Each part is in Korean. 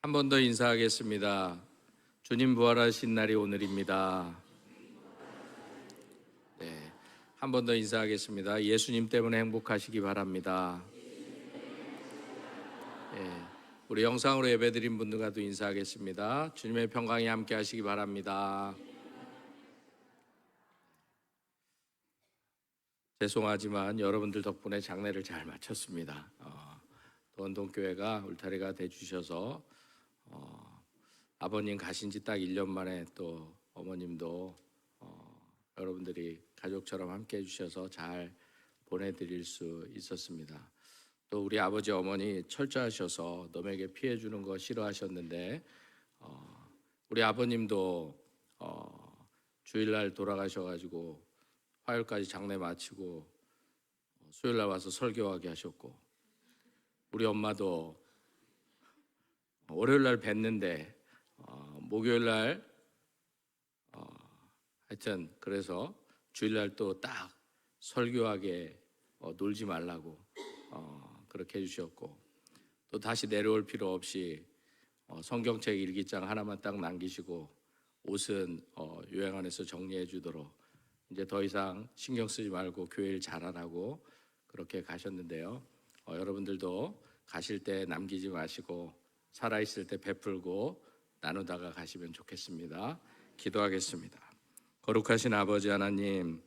한 번 더 인사하겠습니다. 주님 부활하신 날이 오늘입니다. 네, 한 번 더 인사하겠습니다. 예수님 때문에 행복하시기 바랍니다. 네, 우리 영상으로 예배드린 분들과도 인사하겠습니다. 주님의 평강이 함께 하시기 바랍니다. 죄송하지만 여러분들 덕분에 장례를 잘 마쳤습니다. 도원동교회가 울타리가 돼주셔서 아버님 가신 지 딱 1년 만에 또 어머님도 여러분들이 가족처럼 함께 해주셔서 잘 보내드릴 수 있었습니다. 또 우리 아버지 어머니 철저하셔서 남에게 피해 주는 거 싫어하셨는데 우리 아버님도 주일날 돌아가셔가지고 화요일까지 장례 마치고 수요일날 와서 설교하게 하셨고, 우리 엄마도 월요일날 뵀는데 목요일날 하여튼 그래서 주일날 또 딱 설교하게 놀지 말라고 그렇게 해주셨고, 또 다시 내려올 필요 없이 성경책 일기장 하나만 딱 남기시고 옷은 요양 안에서 정리해 주도록 이제 더 이상 신경 쓰지 말고 교회 일 잘하라고 그렇게 가셨는데요. 여러분들도 가실 때 남기지 마시고 살아있을 때 베풀고 나누다가 가시면 좋겠습니다. 기도하겠습니다. 거룩하신 아버지 하나님,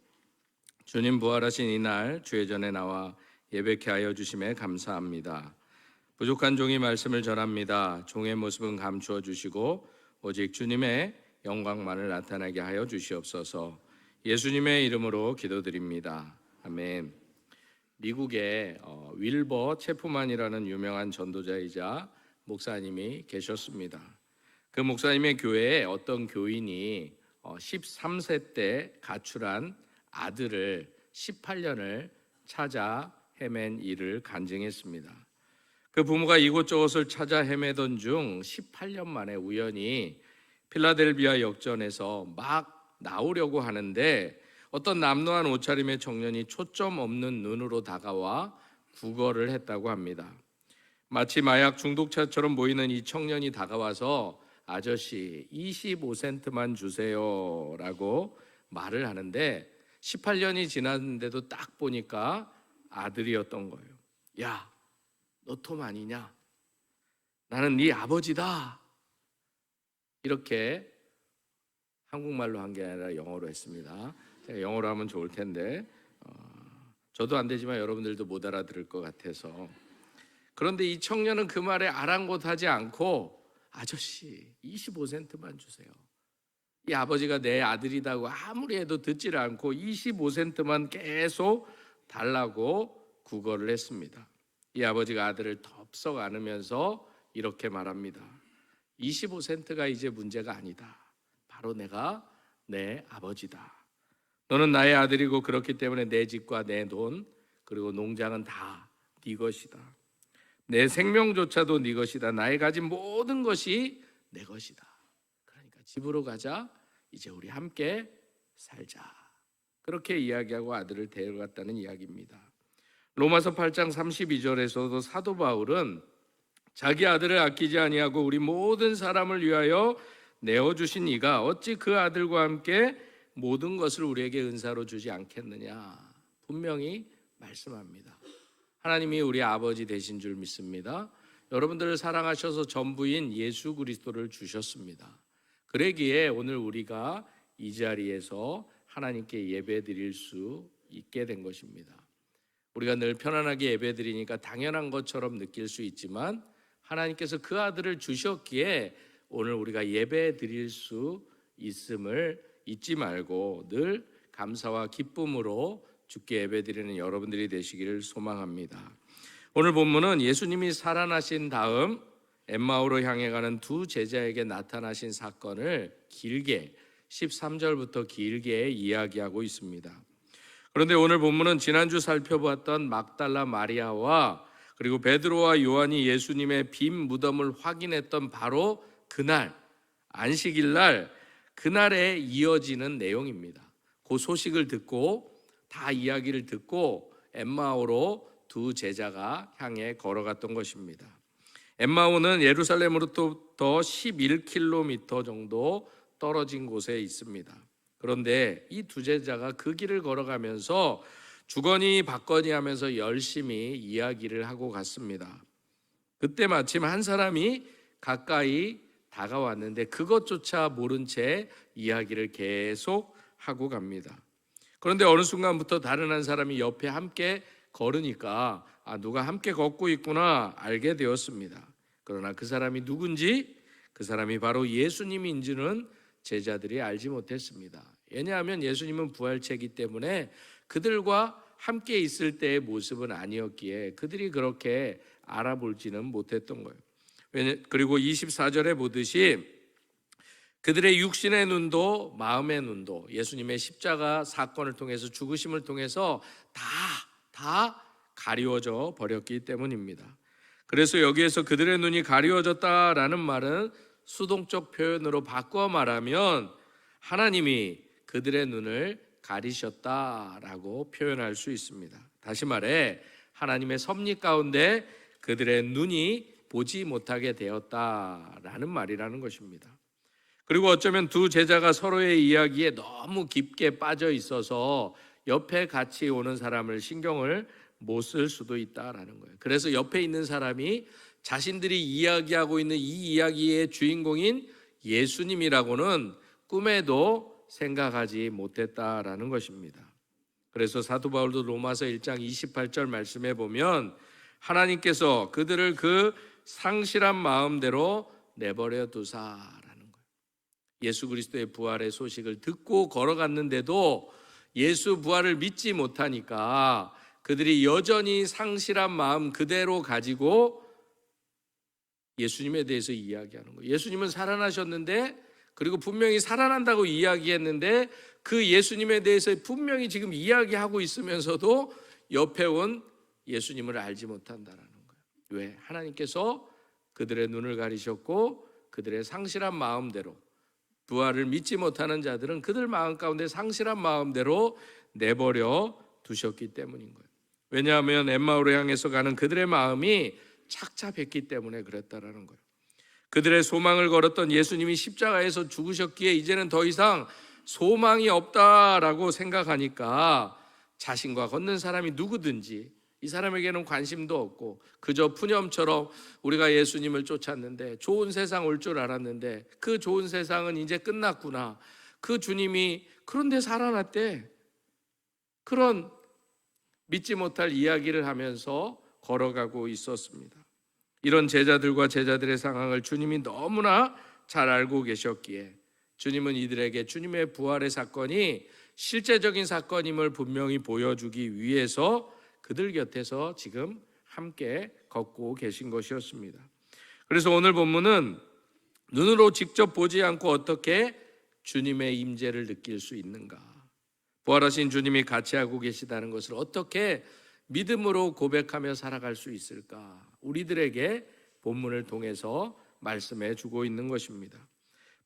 주님 부활하신 이날 주의 전에 나와 예배케 하여 주심에 감사합니다. 부족한 종이 말씀을 전합니다. 종의 모습은 감추어 주시고 오직 주님의 영광만을 나타나게 하여 주시옵소서. 예수님의 이름으로 기도드립니다. 아멘. 미국에 윌버 체프만이라는 유명한 전도자이자 목사님이 계셨습니다. 그 목사님의 교회에 어떤 교인이 13세 때 가출한 아들을 18년을 찾아 헤맨 일을 간증했습니다. 그 부모가 이곳저곳을 찾아 헤매던 중 18년 만에 우연히 필라델비아 역전에서 막 나오려고 하는데 어떤 남루한 옷차림의 청년이 초점 없는 눈으로 다가와 구걸을 했다고 합니다. 마치 마약 중독자처럼 보이는 이 청년이 다가와서 아저씨 25센트만 주세요 라고 말을 하는데 18년이 지났는데도 딱 보니까 아들이었던 거예요. 야, 너 톰 아니냐? 나는 네 아버지다. 이렇게 한국말로 한 게 아니라 영어로 했습니다. 제가 영어로 하면 좋을 텐데 저도 안 되지만 여러분들도 못 알아들을 것 같아서. 그런데 이 청년은 그 말에 아랑곳하지 않고 아저씨 25센트만 주세요. 이 아버지가 내 아들이라고 아무리 해도 듣지를 않고 25센트만 계속 달라고 구걸을 했습니다. 이 아버지가 아들을 덥석 안으면서 이렇게 말합니다. 25센트가 이제 문제가 아니다. 바로 내가 내 아버지다. 너는 나의 아들이고 그렇기 때문에 내 집과 내 돈 그리고 농장은 다 네 것이다. 내 생명조차도 네 것이다. 나의 가진 모든 것이 내 것이다. 그러니까 집으로 가자. 이제 우리 함께 살자. 그렇게 이야기하고 아들을 데려갔다는 이야기입니다. 로마서 8장 32절에서도 사도 바울은 자기 아들을 아끼지 아니하고 우리 모든 사람을 위하여 내어주신 이가 어찌 그 아들과 함께 모든 것을 우리에게 은사로 주지 않겠느냐 분명히 말씀합니다. 하나님이 우리 아버지 되신 줄 믿습니다. 여러분들을 사랑하셔서 전부인 예수 그리스도를 주셨습니다. 그러기에 오늘 우리가 이 자리에서 하나님께 예배드릴 수 있게 된 것입니다. 우리가 늘 편안하게 예배드리니까 당연한 것처럼 느낄 수 있지만 하나님께서 그 아들을 주셨기에 오늘 우리가 예배드릴 수 있음을 잊지 말고 늘 감사와 기쁨으로 주께 예배드리는 여러분들이 되시기를 소망합니다. 오늘 본문은 예수님이 살아나신 다음 엠마오로 향해 가는 두 제자에게 나타나신 사건을 길게 13절부터 길게 이야기하고 있습니다. 그런데 오늘 본문은 지난주 살펴보았던 막달라 마리아와 그리고 베드로와 요한이 예수님의 빈 무덤을 확인했던 바로 그날 안식일날 그날에 이어지는 내용입니다. 그 소식을 듣고 다 이야기를 듣고 엠마오로 두 제자가 향해 걸어갔던 것입니다. 엠마오는 예루살렘으로부터 11km 정도 떨어진 곳에 있습니다. 그런데 이 두 제자가 그 길을 걸어가면서 주거니 받거니 하면서 열심히 이야기를 하고 갔습니다. 그때 마침 한 사람이 가까이 다가왔는데 그것조차 모른 채 이야기를 계속 하고 갑니다. 그런데 어느 순간부터 다른 한 사람이 옆에 함께 걸으니까 누가 함께 걷고 있구나 알게 되었습니다. 그러나 그 사람이 누군지, 그 사람이 바로 예수님인지는 제자들이 알지 못했습니다. 왜냐하면 예수님은 부활체이기 때문에 그들과 함께 있을 때의 모습은 아니었기에 그들이 그렇게 알아볼지는 못했던 거예요. 그리고 24절에 보듯이 그들의 육신의 눈도 마음의 눈도 예수님의 십자가 사건을 통해서, 죽으심을 통해서 다 가리워져 버렸기 때문입니다. 그래서 여기에서 그들의 눈이 가리워졌다라는 말은 수동적 표현으로 바꿔 말하면 하나님이 그들의 눈을 가리셨다라고 표현할 수 있습니다. 다시 말해 하나님의 섭리 가운데 그들의 눈이 보지 못하게 되었다라는 말이라는 것입니다. 그리고 어쩌면 두 제자가 서로의 이야기에 너무 깊게 빠져 있어서 옆에 같이 오는 사람을 신경을 못 쓸 수도 있다라는 거예요. 그래서 옆에 있는 사람이 자신들이 이야기하고 있는 이 이야기의 주인공인 예수님이라고는 꿈에도 생각하지 못했다라는 것입니다. 그래서 사도 바울도 로마서 1장 28절 말씀에 보면 하나님께서 그들을 그 상실한 마음대로 내버려 두사라는 거예요. 예수 그리스도의 부활의 소식을 듣고 걸어갔는데도 예수 부활을 믿지 못하니까 그들이 여전히 상실한 마음 그대로 가지고 예수님에 대해서 이야기하는 거예요. 예수님은 살아나셨는데, 그리고 분명히 살아난다고 이야기했는데 그 예수님에 대해서 분명히 지금 이야기하고 있으면서도 옆에 온 예수님을 알지 못한다라는 거예요. 왜? 하나님께서 그들의 눈을 가리셨고 그들의 상실한 마음대로, 부활을 믿지 못하는 자들은 그들 마음 가운데 상실한 마음대로 내버려 두셨기 때문인 거예요. 왜냐하면 엠마오로 향해서 가는 그들의 마음이 착잡했기 때문에 그랬다라는 거예요. 그들의 소망을 걸었던 예수님이 십자가에서 죽으셨기에 이제는 더 이상 소망이 없다라고 생각하니까 자신과 걷는 사람이 누구든지 이 사람에게는 관심도 없고 그저 푸념처럼 우리가 예수님을 쫓았는데 좋은 세상 올 줄 알았는데 그 좋은 세상은 이제 끝났구나, 그 주님이 그런데 살아났대, 그런 믿지 못할 이야기를 하면서 걸어가고 있었습니다. 이런 제자들과 제자들의 상황을 주님이 너무나 잘 알고 계셨기에 주님은 이들에게 주님의 부활의 사건이 실제적인 사건임을 분명히 보여주기 위해서 그들 곁에서 지금 함께 걷고 계신 것이었습니다. 그래서 오늘 본문은 눈으로 직접 보지 않고 어떻게 주님의 임재를 느낄 수 있는가, 부활하신 주님이 같이 하고 계시다는 것을 어떻게 믿음으로 고백하며 살아갈 수 있을까, 우리들에게 본문을 통해서 말씀해 주고 있는 것입니다.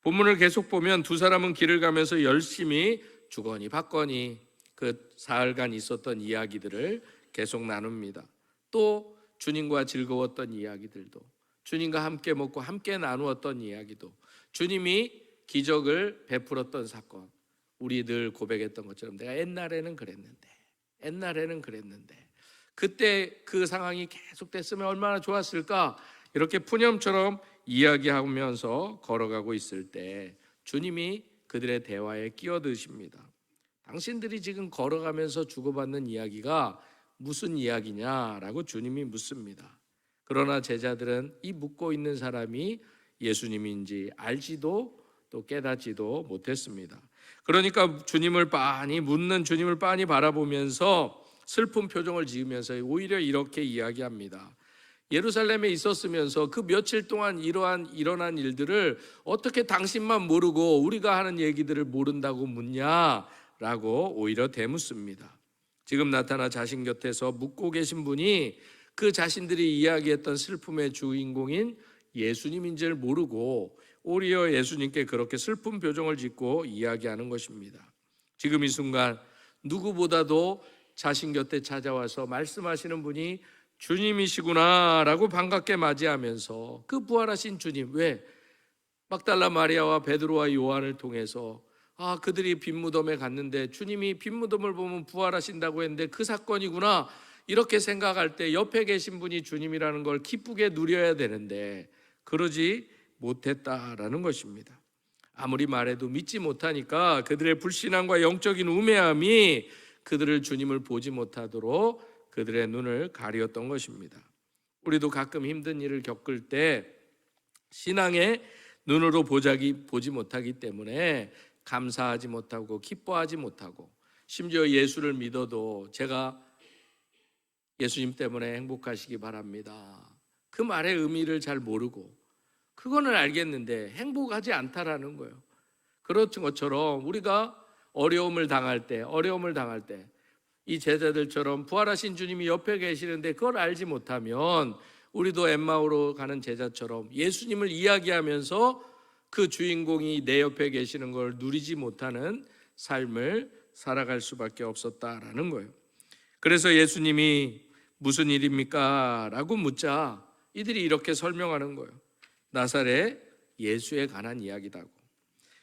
본문을 계속 보면 두 사람은 길을 가면서 열심히 주거니 받거니 그 사흘간 있었던 이야기들을 계속 나눕니다. 또 주님과 즐거웠던 이야기들도, 주님과 함께 먹고 함께 나누었던 이야기도, 주님이 기적을 베풀었던 사건, 우리 늘 고백했던 것처럼 내가 옛날에는 그랬는데 그때 그 상황이 계속됐으면 얼마나 좋았을까, 이렇게 푸념처럼 이야기하면서 걸어가고 있을 때 주님이 그들의 대화에 끼어드십니다. 당신들이 지금 걸어가면서 주고받는 이야기가 무슨 이야기냐라고 주님이 묻습니다. 그러나 제자들은 이 묻고 있는 사람이 예수님인지 알지도 또 깨닫지도 못했습니다. 그러니까 주님을 빤히 바라보면서 슬픈 표정을 지으면서 오히려 이렇게 이야기합니다. 예루살렘에 있었으면서 그 며칠 동안 일어난 일들을 어떻게 당신만 모르고 우리가 하는 얘기들을 모른다고 묻냐라고 오히려 대묻습니다. 지금 나타나 자신 곁에서 묻고 계신 분이 그 자신들이 이야기했던 슬픔의 주인공인 예수님인 줄 모르고 오히려 예수님께 그렇게 슬픈 표정을 짓고 이야기하는 것입니다. 지금 이 순간 누구보다도 자신 곁에 찾아와서 말씀하시는 분이 주님이시구나 라고 반갑게 맞이하면서 그 부활하신 주님, 왜? 막달라 마리아와 베드로와 요한을 통해서 그들이 빈 무덤에 갔는데 주님이 빈 무덤을 보면 부활하신다고 했는데 그 사건이구나 이렇게 생각할 때 옆에 계신 분이 주님이라는 걸 기쁘게 누려야 되는데 그러지 못했다라는 것입니다. 아무리 말해도 믿지 못하니까 그들의 불신앙과 영적인 우매함이 그들을 주님을 보지 못하도록 그들의 눈을 가리었던 것입니다. 우리도 가끔 힘든 일을 겪을 때 신앙의 눈으로 보지 못하기 때문에 감사하지 못하고 기뻐하지 못하고, 심지어 예수를 믿어도 제가 예수님 때문에 행복하시기 바랍니다, 그 말의 의미를 잘 모르고 그거는 알겠는데 행복하지 않다라는 거예요. 그런 것처럼 우리가 어려움을 당할 때 이 제자들처럼 부활하신 주님이 옆에 계시는데 그걸 알지 못하면 우리도 엠마오로 가는 제자처럼 예수님을 이야기하면서 그 주인공이 내 옆에 계시는 걸 누리지 못하는 삶을 살아갈 수밖에 없었다라는 거예요. 그래서 예수님이 무슨 일입니까? 라고 묻자 이들이 이렇게 설명하는 거예요. 나사렛 예수에 관한 이야기다고.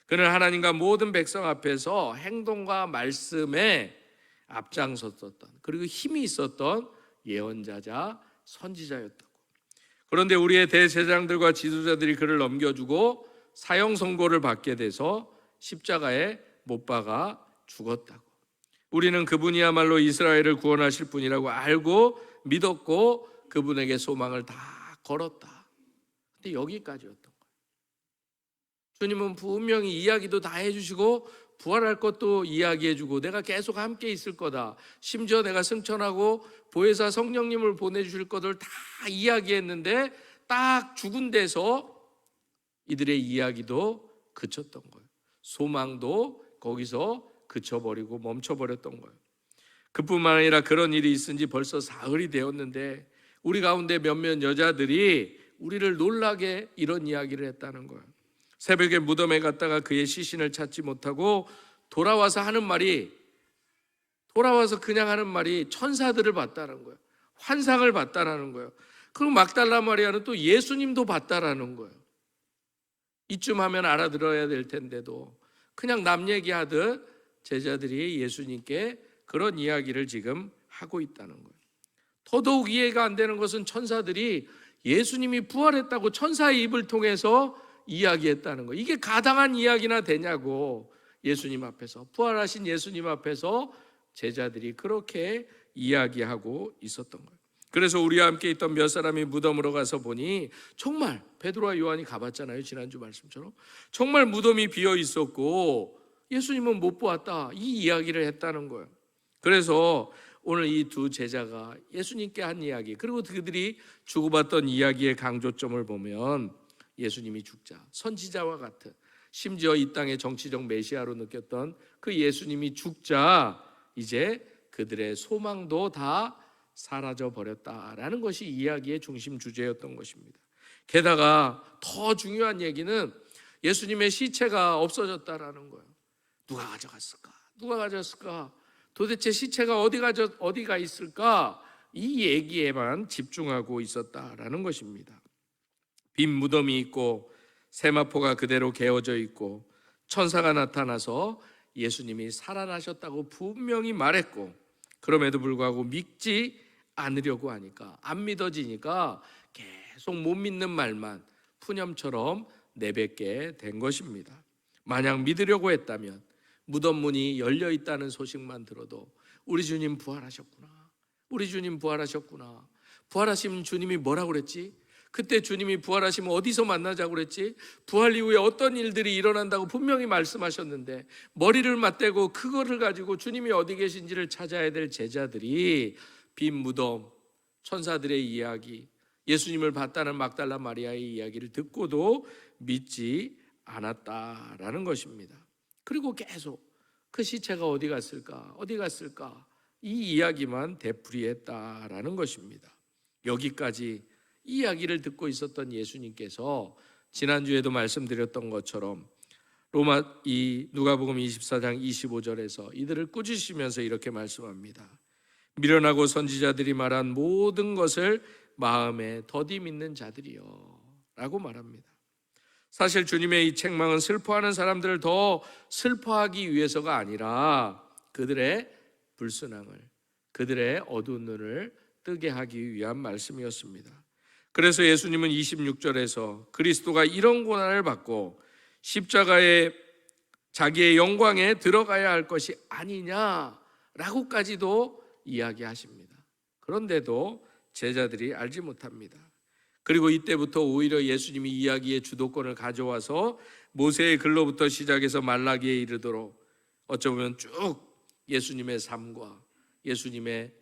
그는 하나님과 모든 백성 앞에서 행동과 말씀에 앞장섰었던, 그리고 힘이 있었던 예언자자 선지자였다고. 그런데 우리의 대제사장들과 지도자들이 그를 넘겨주고 사형 선고를 받게 돼서 십자가에 못 박아 죽었다고. 우리는 그분이야말로 이스라엘을 구원하실 분이라고 알고 믿었고 그분에게 소망을 다 걸었다. 근데 여기까지였던 거예요. 주님은 분명히 이야기도 다 해주시고 부활할 것도 이야기해주고 내가 계속 함께 있을 거다, 심지어 내가 승천하고 보혜사 성령님을 보내주실 것을 다 이야기했는데 딱 죽은 데서 이들의 이야기도 그쳤던 거예요. 소망도 거기서 그쳐버리고 멈춰버렸던 거예요. 그뿐만 아니라 그런 일이 있은 지 벌써 사흘이 되었는데 우리 가운데 몇몇 여자들이 우리를 놀라게 이런 이야기를 했다는 거예요. 새벽에 무덤에 갔다가 그의 시신을 찾지 못하고 돌아와서 그냥 하는 말이 천사들을 봤다는 거예요. 환상을 봤다라는 거예요. 그리고 막달라 마리아는 또 예수님도 봤다라는 거예요. 이쯤 하면 알아들어야 될 텐데도 그냥 남 얘기하듯 제자들이 예수님께 그런 이야기를 지금 하고 있다는 거예요. 더더욱 이해가 안 되는 것은 천사들이 예수님이 부활했다고 천사의 입을 통해서 이야기했다는 거예요. 이게 가당한 이야기나 되냐고. 예수님 앞에서, 부활하신 예수님 앞에서 제자들이 그렇게 이야기하고 있었던 거예요. 그래서 우리와 함께 있던 몇 사람이 무덤으로 가서 보니 정말 베드로와 요한이 가봤잖아요. 지난주 말씀처럼 정말 무덤이 비어 있었고 예수님은 못 보았다, 이 이야기를 했다는 거예요. 그래서 오늘 이 두 제자가 예수님께 한 이야기, 그리고 그들이 주고받던 이야기의 강조점을 보면 예수님이 죽자, 선지자와 같은, 심지어 이 땅의 정치적 메시아로 느꼈던 그 예수님이 죽자 이제 그들의 소망도 다 사라져 버렸다라는 것이 이야기의 중심 주제였던 것입니다. 게다가 더 중요한 얘기는 예수님의 시체가 없어졌다라는 거예요. 누가 가져갔을까? 도대체 시체가 어디가 있을까? 이 얘기에만 집중하고 있었다라는 것입니다. 빈 무덤이 있고 세마포가 그대로 개어져 있고 천사가 나타나서 예수님이 살아나셨다고 분명히 말했고, 그럼에도 불구하고 믿지 않으려고 하니까, 안 믿어지니까 계속 못 믿는 말만 푸념처럼 내뱉게 된 것입니다. 만약 믿으려고 했다면 무덤 문이 열려 있다는 소식만 들어도 우리 주님 부활하셨구나, 부활하신 주님이 뭐라고 그랬지? 그때 주님이 부활하시면 어디서 만나자고 그랬지? 부활 이후에 어떤 일들이 일어난다고 분명히 말씀하셨는데 머리를 맞대고 그거를 가지고 주님이 어디 계신지를 찾아야 될 제자들이 빈 무덤, 천사들의 이야기, 예수님을 봤다는 막달라 마리아의 이야기를 듣고도 믿지 않았다라는 것입니다. 그리고 계속 그 시체가 어디 갔을까 이 이야기만 되풀이했다라는 것입니다. 여기까지 이야기를 듣고 있었던 예수님께서 지난주에도 말씀드렸던 것처럼 누가복음 24장 25절에서 이들을 꾸짖으시면서 이렇게 말씀합니다. 미련하고 선지자들이 말한 모든 것을 마음에 더디 믿는 자들이요 라고 말합니다. 사실 주님의 이 책망은 슬퍼하는 사람들을 더 슬퍼하기 위해서가 아니라 그들의 불순항을, 그들의 어두운 눈을 뜨게 하기 위한 말씀이었습니다. 그래서 예수님은 26절에서 그리스도가 이런 고난을 받고 십자가에 자기의 영광에 들어가야 할 것이 아니냐라고까지도 이야기하십니다. 그런데도 제자들이 알지 못합니다. 그리고 이때부터 오히려 예수님이 이야기의 주도권을 가져와서 모세의 글로부터 시작해서 말라기에 이르도록 어쩌면 쭉 예수님의 삶과 예수님의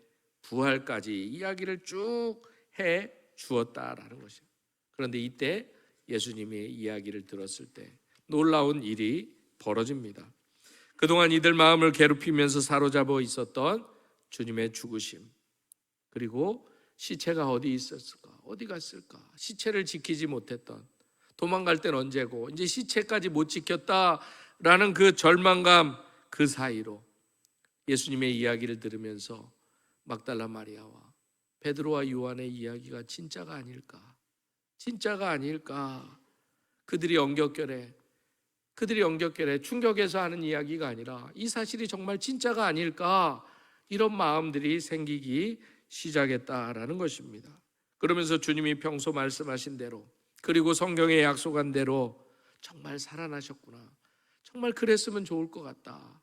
부활까지 이야기를 쭉 해 주었다라는 것이죠. 그런데 이때 예수님의 이야기를 들었을 때 놀라운 일이 벌어집니다. 그동안 이들 마음을 괴롭히면서 사로잡아 있었던 주님의 죽으심, 그리고 시체가 어디 있었을까? 어디 갔을까? 시체를 지키지 못했던, 도망갈 땐 언제고 이제 시체까지 못 지켰다라는 그 절망감, 그 사이로 예수님의 이야기를 들으면서 막달라 마리아와 베드로와 요한의 이야기가 진짜가 아닐까? 진짜가 아닐까? 그들이 엉겹결에 충격에서 하는 이야기가 아니라 이 사실이 정말 진짜가 아닐까? 이런 마음들이 생기기 시작했다라는 것입니다. 그러면서 주님이 평소 말씀하신 대로, 그리고 성경에 약속한 대로 정말 살아나셨구나, 정말 그랬으면 좋을 것 같다,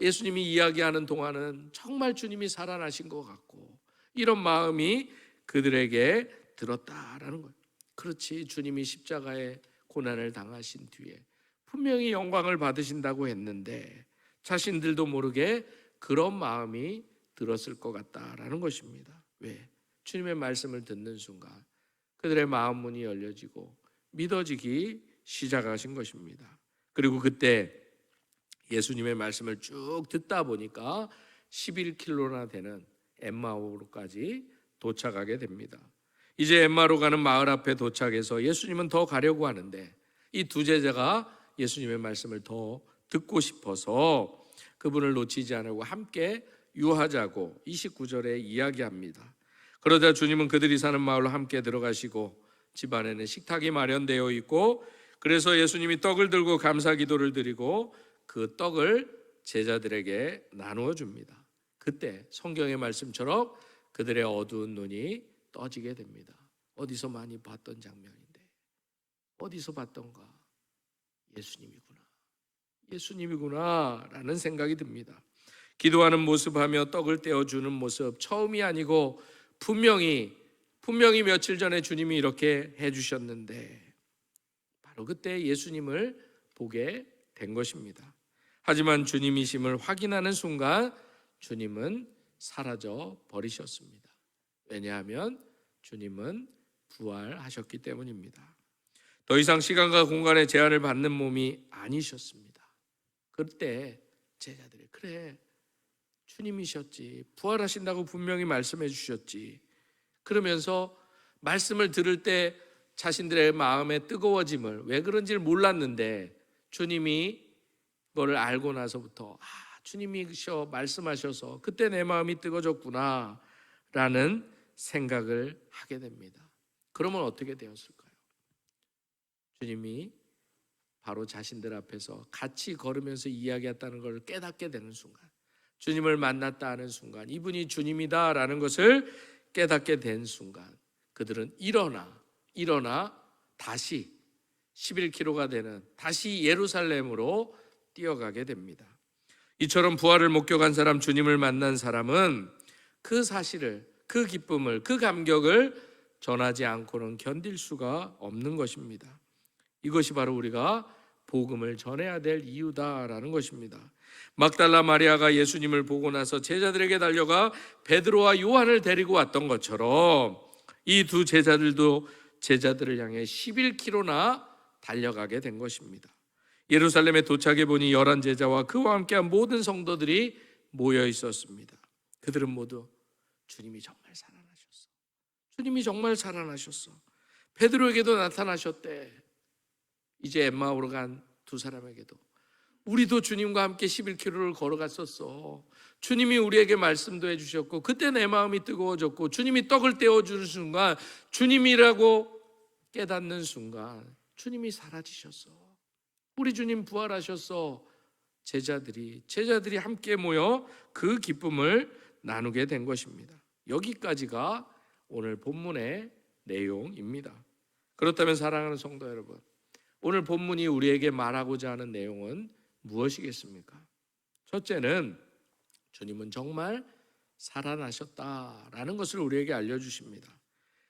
예수님이 이야기하는 동안은 정말 주님이 살아나신 것 같고, 이런 마음이 그들에게 들었다라는 거예요. 그렇지, 주님이 십자가의 고난을 당하신 뒤에 분명히 영광을 받으신다고 했는데 자신들도 모르게 그런 마음이 들었을 것 같다라는 것입니다. 왜? 주님의 말씀을 듣는 순간 그들의 마음 문이 열려지고 믿어지기 시작하신 것입니다. 그리고 그때 예수님의 말씀을 쭉 듣다 보니까 11km나 되는 엠마오로까지 도착하게 됩니다. 이제 엠마로 가는 마을 앞에 도착해서 예수님은 더 가려고 하는데 이 두 제자가 예수님의 말씀을 더 듣고 싶어서 그분을 놓치지 않으려고 함께 유하자고 29절에 이야기합니다. 그러자 주님은 그들이 사는 마을로 함께 들어가시고 집 안에는 식탁이 마련되어 있고, 그래서 예수님이 떡을 들고 감사 기도를 드리고 그 떡을 제자들에게 나누어 줍니다. 그때 성경의 말씀처럼 그들의 어두운 눈이 떠지게 됩니다. 어디서 많이 봤던 장면인데, 어디서 봤던가? 예수님이구나 라는 생각이 듭니다. 기도하는 모습하며 떡을 떼어주는 모습 처음이 아니고 분명히 며칠 전에 주님이 이렇게 해주셨는데 바로 그때 예수님을 보게 된 것입니다. 하지만 주님이심을 확인하는 순간 주님은 사라져 버리셨습니다. 왜냐하면 주님은 부활하셨기 때문입니다. 더 이상 시간과 공간의 제한을 받는 몸이 아니셨습니다. 그때 제자들이 그래, 주님이셨지, 부활하신다고 분명히 말씀해 주셨지, 그러면서 말씀을 들을 때 자신들의 마음의 뜨거워짐을, 왜 그런지를 몰랐는데 주님이 그걸 알고 나서부터 주님이셔 말씀하셔서 그때 내 마음이 뜨거워졌구나 라는 생각을 하게 됩니다. 그러면 어떻게 되었을까요? 주님이 바로 자신들 앞에서 같이 걸으면서 이야기했다는 걸 깨닫게 되는 순간, 주님을 만났다 하는 순간, 이분이 주님이다 라는 것을 깨닫게 된 순간 그들은 일어나 다시 11km가 되는 다시 예루살렘으로 뛰어가게 됩니다. 이처럼 부활을 목격한 사람, 주님을 만난 사람은 그 사실을, 그 기쁨을, 그 감격을 전하지 않고는 견딜 수가 없는 것입니다. 이것이 바로 우리가 복음을 전해야 될 이유다라는 것입니다. 막달라 마리아가 예수님을 보고 나서 제자들에게 달려가 베드로와 요한을 데리고 왔던 것처럼 이 두 제자들도 제자들을 향해 11km나 달려가게 된 것입니다. 예루살렘에 도착해 보니 11제자와 그와 함께한 모든 성도들이 모여 있었습니다. 그들은 모두 주님이 정말 살아나셨어, 주님이 정말 살아나셨어, 베드로에게도 나타나셨대. 이제 엠마오로 간 두 사람에게도 우리도 주님과 함께 11km를 걸어갔었어. 주님이 우리에게 말씀도 해주셨고, 그때 내 마음이 뜨거워졌고, 주님이 떡을 떼어주는 순간, 주님이라고 깨닫는 순간 주님이 사라지셨어. 우리 주님 부활하셨어. 제자들이 함께 모여 그 기쁨을 나누게 된 것입니다. 여기까지가 오늘 본문의 내용입니다. 그렇다면 사랑하는 성도 여러분, 오늘 본문이 우리에게 말하고자 하는 내용은 무엇이겠습니까? 첫째는 주님은 정말 살아나셨다라는 것을 우리에게 알려주십니다.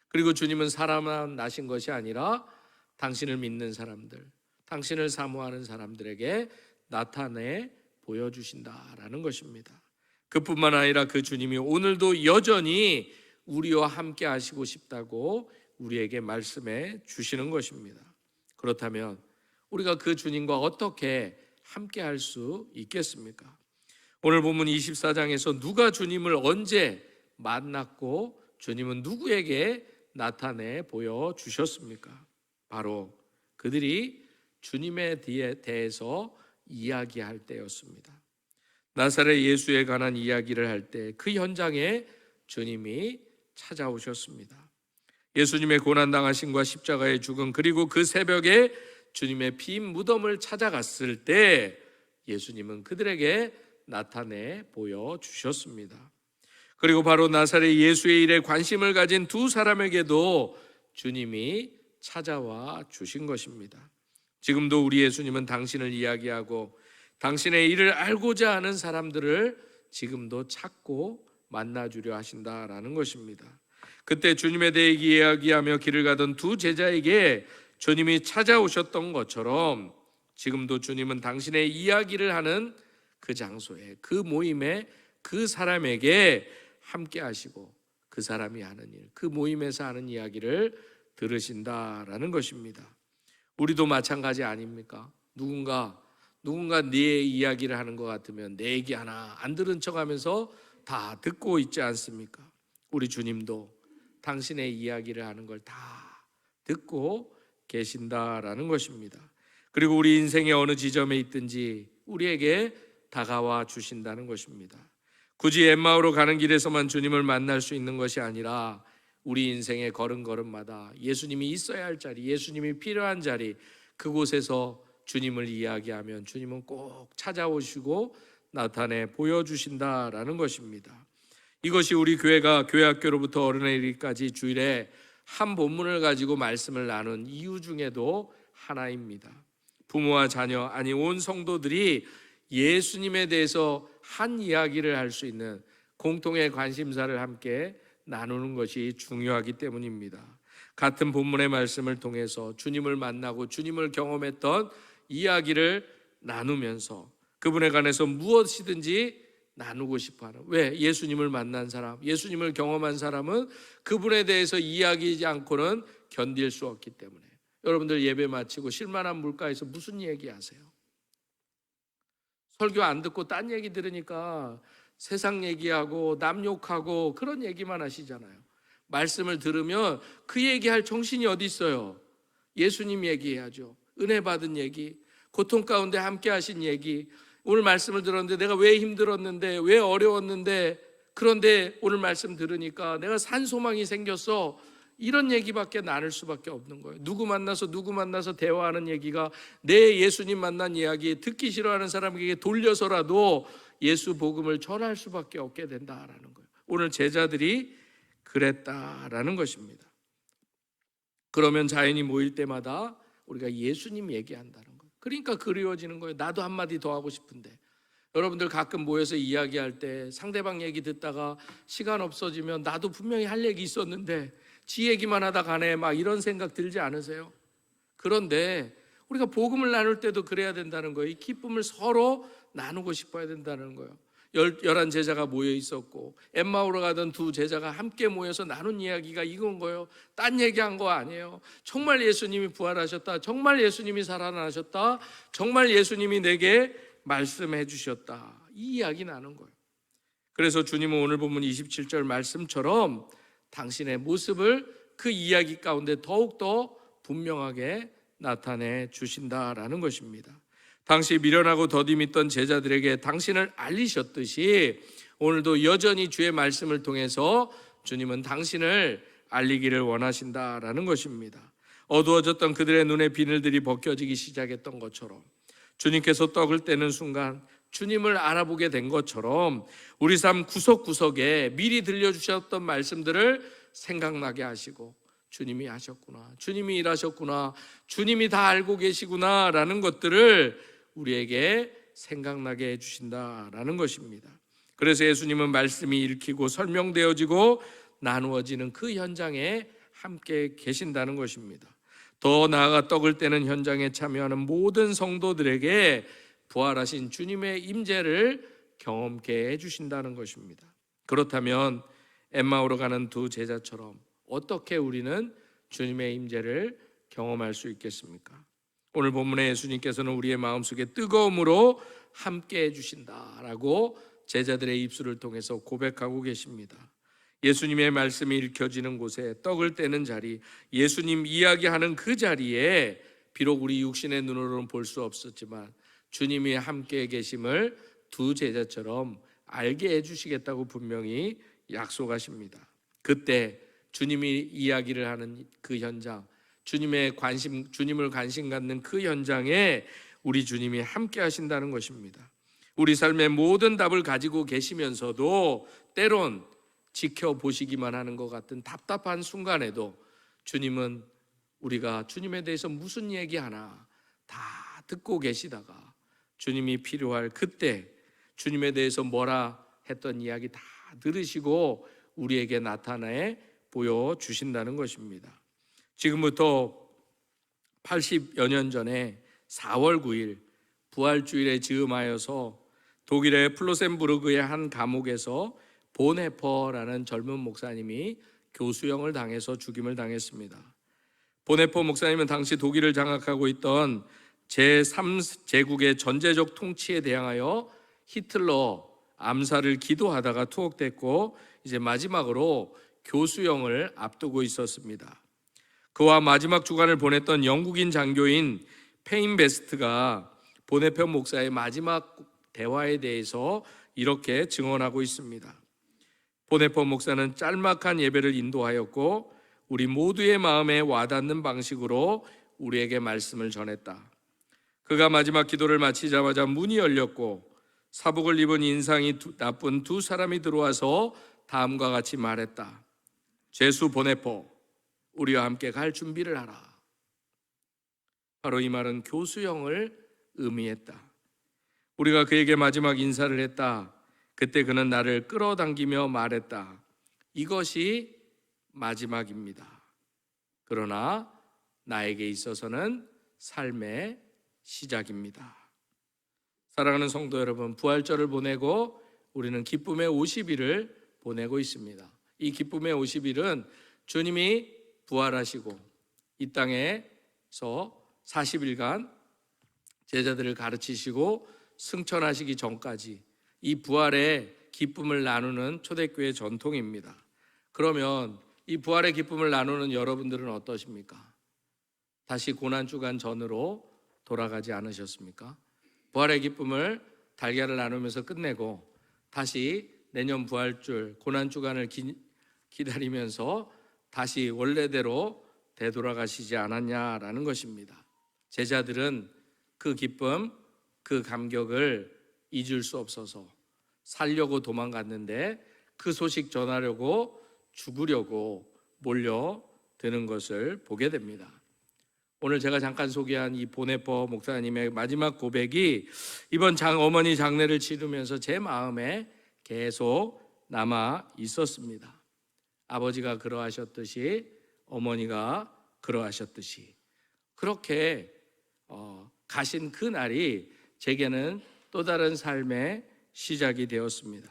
그리고 주님은 살아나신 것이 아니라 당신을 믿는 사람들, 당신을 사모하는 사람들에게 나타내 보여주신다라는 것입니다. 그뿐만 아니라 그 주님이 오늘도 여전히 우리와 함께 하시고 싶다고 우리에게 말씀해 주시는 것입니다. 그렇다면 우리가 그 주님과 어떻게 함께 할 수 있겠습니까? 오늘 본문 24장에서 누가 주님을 언제 만났고 주님은 누구에게 나타내 보여주셨습니까? 바로 그들이 주님에 대해서 이야기할 때였습니다. 나사렛 예수에 관한 이야기를 할 때 그 현장에 주님이 찾아오셨습니다. 예수님의 고난당하심과 십자가의 죽음, 그리고 그 새벽에 주님의 빈 무덤을 찾아갔을 때 예수님은 그들에게 나타내 보여주셨습니다. 그리고 바로 나사렛 예수의 일에 관심을 가진 두 사람에게도 주님이 찾아와 주신 것입니다. 지금도 우리 예수님은 당신을 이야기하고 당신의 일을 알고자 하는 사람들을 지금도 찾고 만나주려 하신다라는 것입니다. 그때 주님에 대해 이야기하며 길을 가던 두 제자에게 주님이 찾아오셨던 것처럼 지금도 주님은 당신의 이야기를 하는 그 장소에, 그 모임에, 그 사람에게 함께 하시고 그 사람이 하는 일, 그 모임에서 하는 이야기를 들으신다라는 것입니다. 우리도 마찬가지 아닙니까? 누군가 네 이야기를 하는 것 같으면 내 얘기 하나 안 들은 척하면서 다 듣고 있지 않습니까? 우리 주님도 당신의 이야기를 하는 걸 다 듣고 계신다라는 것입니다. 그리고 우리 인생의 어느 지점에 있든지 우리에게 다가와 주신다는 것입니다. 굳이 엠마오로 가는 길에서만 주님을 만날 수 있는 것이 아니라 우리 인생의 걸음걸음마다 예수님이 있어야 할 자리, 예수님이 필요한 자리, 그곳에서 주님을 이야기하면 주님은 꼭 찾아오시고 나타내 보여주신다라는 것입니다. 이것이 우리 교회가 교회학교로부터 어른의 일까지 주일에 한 본문을 가지고 말씀을 나눈 이유 중에도 하나입니다. 부모와 자녀, 아니 온 성도들이 예수님에 대해서 한 이야기를 할 수 있는 공통의 관심사를 함께 나누는 것이 중요하기 때문입니다. 같은 본문의 말씀을 통해서 주님을 만나고 주님을 경험했던 이야기를 나누면서 그분에 관해서 무엇이든지 나누고 싶어하는, 왜? 예수님을 만난 사람, 예수님을 경험한 사람은 그분에 대해서 이야기하지 않고는 견딜 수 없기 때문에. 여러분들 예배 마치고 실만한 물가에서 무슨 얘기하세요? 설교 안 듣고 딴 얘기 들으니까 세상 얘기하고 남 욕하고 그런 얘기만 하시잖아요. 말씀을 들으면 그 얘기할 정신이 어디 있어요? 예수님 얘기해야죠. 은혜 받은 얘기, 고통 가운데 함께 하신 얘기. 오늘 말씀을 들었는데 내가 왜 힘들었는데, 왜 어려웠는데, 그런데 오늘 말씀 들으니까 내가 산 소망이 생겼어. 이런 얘기밖에 나눌 수밖에 없는 거예요. 누구 만나서 대화하는 얘기가 내 예수님 만난 이야기, 듣기 싫어하는 사람에게 돌려서라도 예수 복음을 전할 수밖에 없게 된다라는 거예요. 오늘 제자들이 그랬다라는 것입니다. 그러면 자연히 모일 때마다 우리가 예수님 얘기한다는 거예요. 그러니까 그리워지는 거예요. 나도 한마디 더 하고 싶은데. 여러분들 가끔 모여서 이야기할 때 상대방 얘기 듣다가 시간 없어지면 나도 분명히 할 얘기 있었는데 지 얘기만 하다 가네, 막 이런 생각 들지 않으세요? 그런데 우리가 복음을 나눌 때도 그래야 된다는 거예요. 이 기쁨을 서로 나누고 싶어야 된다는 거예요. 11 제자가 모여 있었고 엠마오로 가던 두 제자가 함께 모여서 나눈 이야기가 이건 거예요. 딴 얘기한 거 아니에요. 정말 예수님이 부활하셨다, 정말 예수님이 살아나셨다, 정말 예수님이 내게 말씀해 주셨다, 이 이야기 나눈 거예요. 그래서 주님은 오늘 본문 27절 말씀처럼 당신의 모습을 그 이야기 가운데 더욱더 분명하게 나타내 주신다라는 것입니다. 당시 미련하고 더디 있던 제자들에게 당신을 알리셨듯이 오늘도 여전히 주의 말씀을 통해서 주님은 당신을 알리기를 원하신다라는 것입니다. 어두워졌던 그들의 눈에 비늘들이 벗겨지기 시작했던 것처럼 주님께서 떡을 떼는 순간 주님을 알아보게 된 것처럼 우리 삶 구석구석에 미리 들려주셨던 말씀들을 생각나게 하시고 주님이 하셨구나, 주님이 일하셨구나, 주님이 다 알고 계시구나 라는 것들을 우리에게 생각나게 해주신다라는 것입니다. 그래서 예수님은 말씀이 읽히고 설명되어지고 나누어지는 그 현장에 함께 계신다는 것입니다. 더 나아가 떡을 떼는 현장에 참여하는 모든 성도들에게 부활하신 주님의 임재를 경험케 해주신다는 것입니다. 그렇다면 엠마오로 가는 두 제자처럼 어떻게 우리는 주님의 임재를 경험할 수 있겠습니까? 오늘 본문에 예수님께서는 우리의 마음속에 뜨거움으로 함께 해주신다라고 제자들의 입술을 통해서 고백하고 계십니다. 예수님의 말씀이 읽혀지는 곳에 떡을 떼는 자리, 예수님 이야기하는 그 자리에 비록 우리 육신의 눈으로는 볼 수 없었지만 주님이 함께 계심을 두 제자처럼 알게 해주시겠다고 분명히 약속하십니다. 그때 주님이 이야기를 하는 그 현장, 주님을 관심 갖는 그 현장에 우리 주님이 함께 하신다는 것입니다. 우리 삶의 모든 답을 가지고 계시면서도 때론 지켜보시기만 하는 것 같은 답답한 순간에도 주님은 우리가 주님에 대해서 무슨 얘기하나 다 듣고 계시다가 주님이 필요할 그때 주님에 대해서 뭐라 했던 이야기 다 들으시고 우리에게 나타내 보여주신다는 것입니다. 지금부터 80여 년 전에 4월 9일 부활주일에 즈음하여서 독일의 플로센부르크의 한 감옥에서 보네퍼라는 젊은 목사님이 교수형을 당해서 죽임을 당했습니다. 보네퍼 목사님은 당시 독일을 장악하고 있던 제3제국의 전제적 통치에 대항하여 히틀러 암살을 기도하다가 투옥됐고 이제 마지막으로 교수형을 앞두고 있었습니다. 그와 마지막 주간을 보냈던 영국인 장교인 페인베스트가 보네퍼 목사의 마지막 대화에 대해서 이렇게 증언하고 있습니다. 보네퍼 목사는 짤막한 예배를 인도하였고 우리 모두의 마음에 와닿는 방식으로 우리에게 말씀을 전했다. 그가 마지막 기도를 마치자마자 문이 열렸고 사복을 입은 인상이 나쁜 두 사람이 들어와서 다음과 같이 말했다. 죄수 보네퍼, 우리와 함께 갈 준비를 하라. 바로 이 말은 교수형을 의미했다. 우리가 그에게 마지막 인사를 했다. 그때 그는 나를 끌어당기며 말했다. 이것이 마지막입니다. 그러나 나에게 있어서는 삶의 시작입니다. 사랑하는 성도 여러분, 부활절을 보내고 우리는 기쁨의 50일을 보내고 있습니다. 이 기쁨의 50일은 주님이 부활하시고 이 땅에서 40일간 제자들을 가르치시고 승천하시기 전까지 이 부활의 기쁨을 나누는 초대교회 전통입니다. 그러면 이 부활의 기쁨을 나누는 여러분들은 어떠십니까? 다시 고난주간 전으로 돌아가지 않으셨습니까? 부활의 기쁨을 달걀을 나누면서 끝내고 다시 내년 부활줄 고난주간을 기다리면서 다시 원래대로 되돌아가시지 않았냐라는 것입니다. 제자들은 그 기쁨, 그 감격을 잊을 수 없어서 살려고 도망갔는데 그 소식 전하려고 죽으려고 몰려드는 것을 보게 됩니다. 오늘 제가 잠깐 소개한 이 보네퍼 목사님의 마지막 고백이 이번 어머니 장례를 치르면서 제 마음에 계속 남아 있었습니다. 아버지가 그러하셨듯이 어머니가 그러하셨듯이 그렇게 가신 그 날이 제게는 또 다른 삶의 시작이 되었습니다.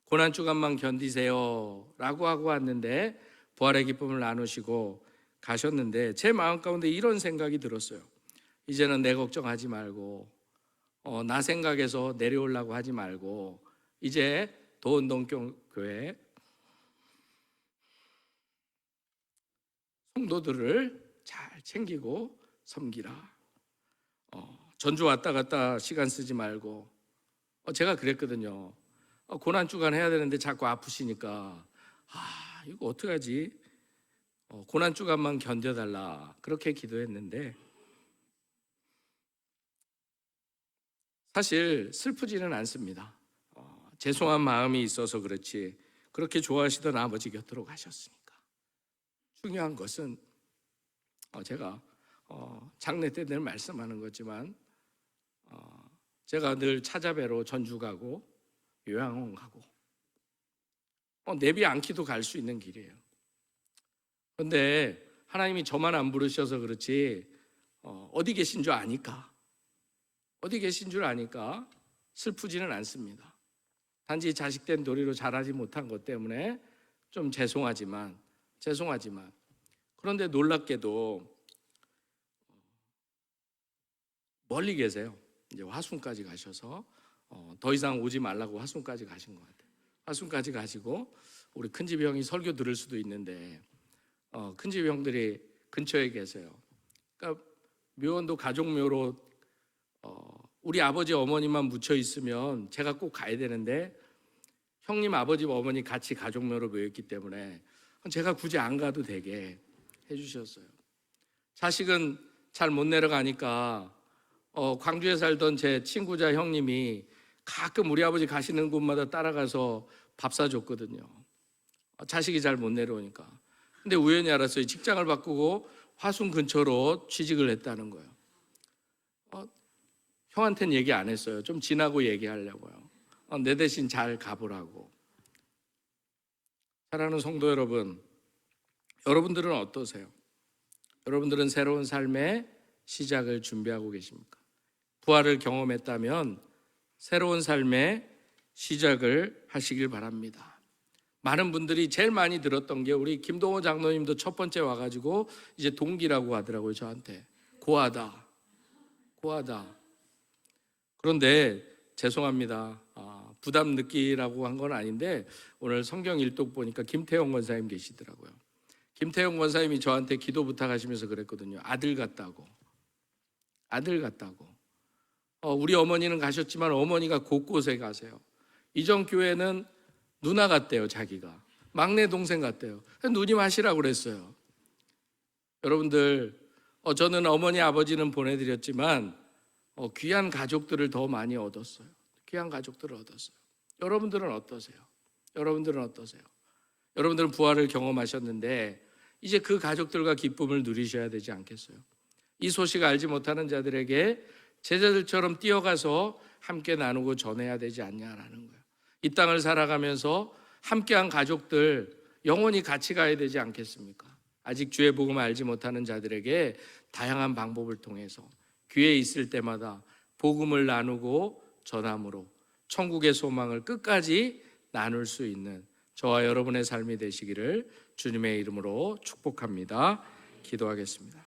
고난주간만 견디세요 라고 하고 왔는데 부활의 기쁨을 나누시고 가셨는데 제 마음 가운데 이런 생각이 들었어요. 이제는 내 걱정하지 말고 나 생각해서 내려오려고 하지 말고 이제 도운동교회 성도들을 잘 챙기고 섬기라. 전주 왔다 갔다 시간 쓰지 말고. 제가 그랬거든요. 고난 주간 해야 되는데 자꾸 아프시니까 이거 어떡하지? 고난 주간만 견뎌달라 그렇게 기도했는데 사실 슬프지는 않습니다. 죄송한 마음이 있어서 그렇지 그렇게 좋아하시던 아버지 곁으로 가셨으니까. 중요한 것은 제가 장례 때 늘 말씀하는 거지만 제가 늘 찾아뵈러 전주 가고 요양원 가고 내비 않기도 갈 수 있는 길이에요. 그런데 하나님이 저만 안 부르셔서 그렇지 어디 계신 줄 아니까 슬프지는 않습니다. 단지 자식된 도리로 잘하지 못한 것 때문에 좀 죄송하지만 그런데 놀랍게도 멀리 계세요. 이제 화순까지 가셔서 더 이상 오지 말라고 화순까지 가신 것 같아요. 화순까지 가시고 우리 큰집 형이 설교 들을 수도 있는데 큰집 형들이 근처에 계세요. 그러니까 묘원도 가족묘로 우리 아버지 어머니만 묻혀 있으면 제가 꼭 가야 되는데 형님 아버지 어머니 같이 가족묘로 모였기 때문에 제가 굳이 안 가도 되게 해주셨어요. 자식은 잘 못 내려가니까 광주에 살던 제 친구자 형님이 가끔 우리 아버지 가시는 곳마다 따라가서 밥 사줬거든요. 자식이 잘 못 내려오니까. 근데 우연히 알았어요. 직장을 바꾸고 화순 근처로 취직을 했다는 거예요. 형한테는 얘기 안 했어요. 좀 지나고 얘기하려고요. 내 대신 잘 가보라고. 사랑하는 성도 여러분, 여러분들은 어떠세요? 여러분들은 새로운 삶의 시작을 준비하고 계십니까? 부활을 경험했다면 새로운 삶의 시작을 하시길 바랍니다. 많은 분들이 제일 많이 들었던 게 우리 김동호 장로님도 첫 번째 와가지고 이제 동기라고 하더라고요. 저한테 고하다. 그런데 죄송합니다. 부담 느끼라고 한 건 아닌데 오늘 성경 일독 보니까 김태형 권사님 계시더라고요. 김태형 권사님이 저한테 기도 부탁하시면서 그랬거든요. 아들 같다고. 우리 어머니는 가셨지만 어머니가 곳곳에 가세요. 이전 교회는 누나 같대요. 자기가 막내 동생 같대요. 누님 하시라고 그랬어요. 여러분들 저는 어머니 아버지는 보내드렸지만 귀한 가족들을 더 많이 얻었어요. 여러분들은 어떠세요? 여러분들은 부활을 경험하셨는데 이제 그 가족들과 기쁨을 누리셔야 되지 않겠어요? 이 소식을 알지 못하는 자들에게 제자들처럼 뛰어가서 함께 나누고 전해야 되지 않냐라는 거예요. 이 땅을 살아가면서 함께한 가족들 영원히 같이 가야 되지 않겠습니까? 아직 주의 복음을 알지 못하는 자들에게 다양한 방법을 통해서 기회 있을 때마다 복음을 나누고 전함으로 천국의 소망을 끝까지 나눌 수 있는 저와 여러분의 삶이 되시기를 주님의 이름으로 축복합니다. 기도하겠습니다.